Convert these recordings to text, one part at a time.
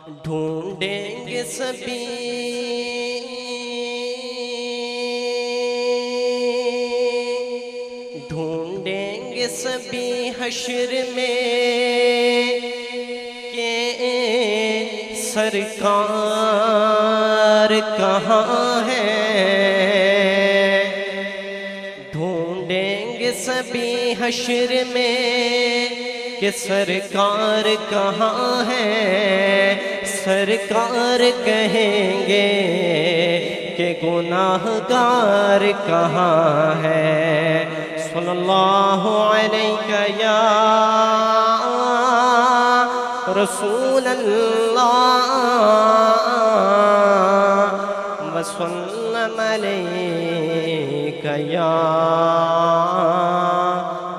ڈھونڈیں گے سبھی سبھی حشر میں کہ سرکار کہاں ہے، ڈھونڈیں گے سبھی حشر میں کہ سرکار کہاں ہے، سرکار کہیں گے کہ گناہگار کہاں ہے۔ صلی اللہ علیہ یا رسول اللہ وسلم علیہ یا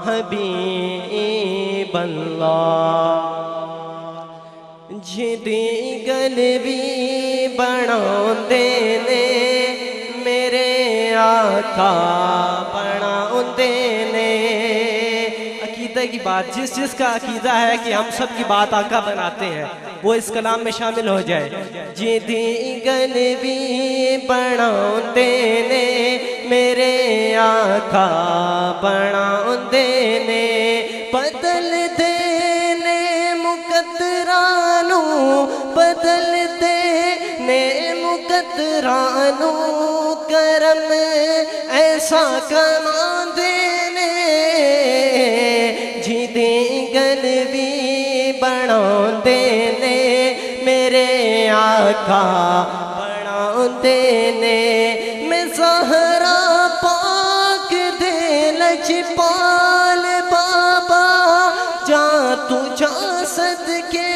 حبیب اللہ۔ جدی گلوی بنا دینے میرے آقا بنا دینے۔ عقیدہ کی بات، جس کا عقیدہ ہے کہ ہم سب کی بات آقا بناتے ہیں وہ اس کلام میں شامل ہو جائے۔ جدی گلوی بنا دینے میرے آقا بنا دینے، بدل دینے مقدرانو بدل دینے مقدرانو، کرم ایسا کما دینے۔ جدی گلوی بنا دینے میرے آقا بنا دینے، میں زہرا پاک دے لجپال بابا جا تو جا صدقے،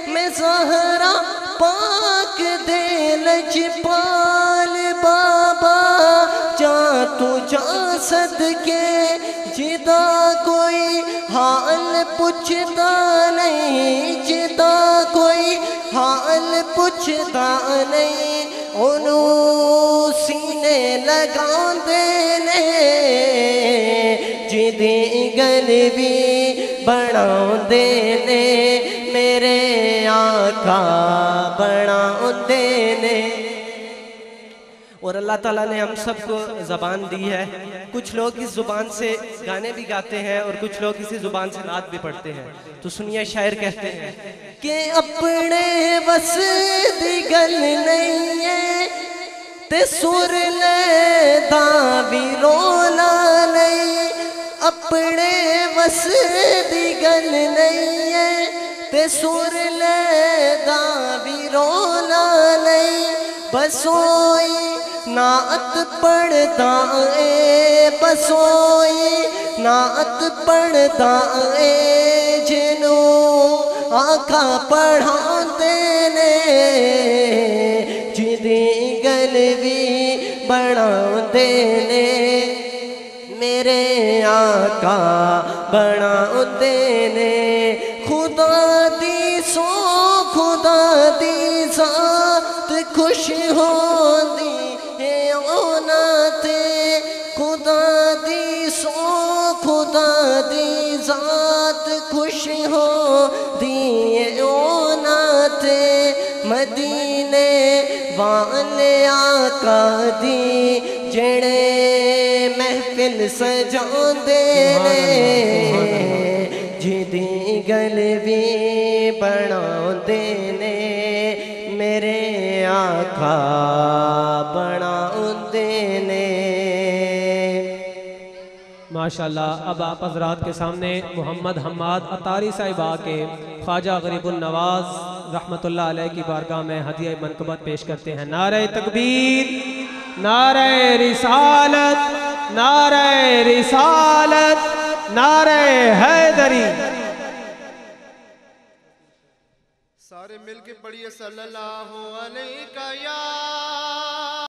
میں زہرا پاک دے لجپال بابا جا تو جا صدقے، جدا کوئی حال پوچھتا نہیں، جدا کوئی حال پوچھتا نہیں، انہوں سینے لگا دینے۔ جدی گلوی بنا دینے میرے آقا بنا دینے۔ اور اللہ تعالیٰ نے ہم سب کو زبان دی ہے، کچھ لوگ اس زبان سے گانے بھی گاتے ہیں اور کچھ لوگ اسی زبان سے نعت بھی پڑھتے ہیں۔ تو سنیے، شاعر کہتے ہیں کہ اپنے وس دی گل نہیں ہے تے سر لے دا بھی رولا نہیں، اپنے وس دی گل نہیں ہے تے سر لے دا بھی رولا نہیں، بسوئی نعت پڑھتا اے بسوئی نعت پڑھتا اے جنوں آقا پڑھا دینے۔ جدی گلوی بنا دینے میرے آقا بنا دینے، خدا دی سو خدا دی ذات خوش ہوندی ہے اونا تے، خدا دی سو خدا دی ذات خوش ہوندی ہے اونا تے، مدینے والے آقا دی جڑے محفل سجاندے نے، جدی گلوی بنا دینے میرے آقا بنا دینے۔ ماشاءاللہ۔ اب آپ حضرات کے سامنے محمد حماد عطاری صاحبہ کے خواجہ غریب النواز رحمت اللہ علیہ کی بارگاہ میں ہدیہ منقبت پیش کرتے ہیں۔ نعرہ تکبیر، نعرہ رسالت، نعرہ رسالت، نعرہ حیدری۔ سارے مل کے پڑھیے صلی اللہ علیہ یا